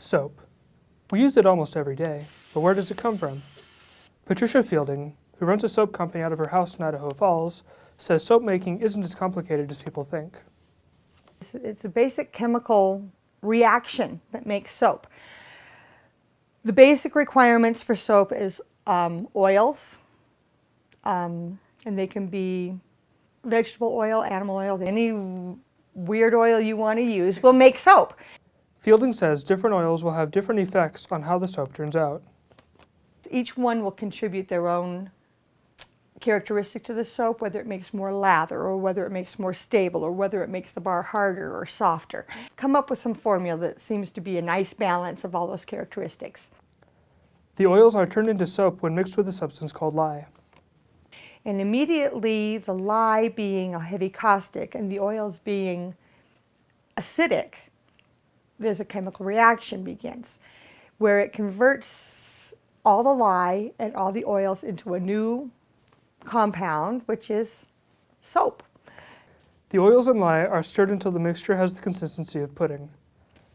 Soap. We use it almost every day, but where does it come from? Patricia Fielding, who runs a soap company out of her house in Idaho Falls, says soap making isn't as complicated as people think. It's a basic chemical reaction that makes soap. The basic requirements for soap is oils, and they can be vegetable oil, animal oil, any weird oil you want to use will make soap. Fielding says different oils will have different effects on how the soap turns out. Each one will contribute their own characteristic to the soap, whether it makes more lather or whether it makes more stable or whether it makes the bar harder or softer. Come up with some formula that seems to be a nice balance of all those characteristics. The oils are turned into soap when mixed with a substance called lye. And immediately the lye being a heavy caustic and the oils being acidic, there's a chemical reaction begins where it converts all the lye and all the oils into a new compound, which is soap. The oils and lye are stirred until the mixture has the consistency of pudding.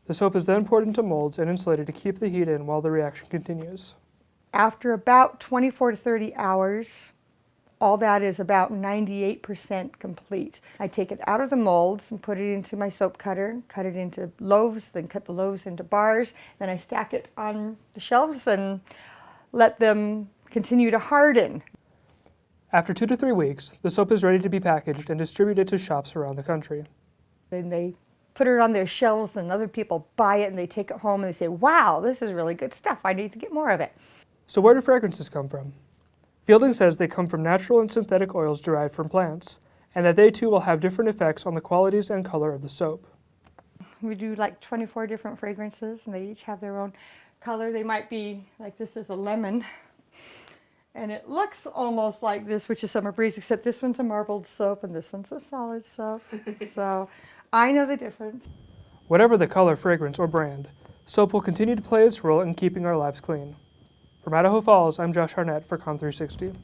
The soap is then poured into molds and insulated to keep the heat in while the reaction continues. After about 24 to 30 hours, all that is about 98% complete. I take it out of the molds and put it into my soap cutter, cut it into loaves, then cut the loaves into bars. Then I stack it on the shelves and let them continue to harden. After 2 to 3 weeks, the soap is ready to be packaged and distributed to shops around the country. Then they put it on their shelves and other people buy it and they take it home and they say, wow, this is really good stuff. I need to get more of it. So where do fragrances come from? Fielding says they come from natural and synthetic oils derived from plants, and that they too will have different effects on the qualities and color of the soap. We do like 24 different fragrances and they each have their own color. They might be like, this is a lemon and it looks almost like this, which is Summer Breeze, except this one's a marbled soap and this one's a solid soap. So I know the difference. Whatever the color, fragrance, or brand, soap will continue to play its role in keeping our lives clean. From Idaho Falls, I'm Josh Arnett for Com360.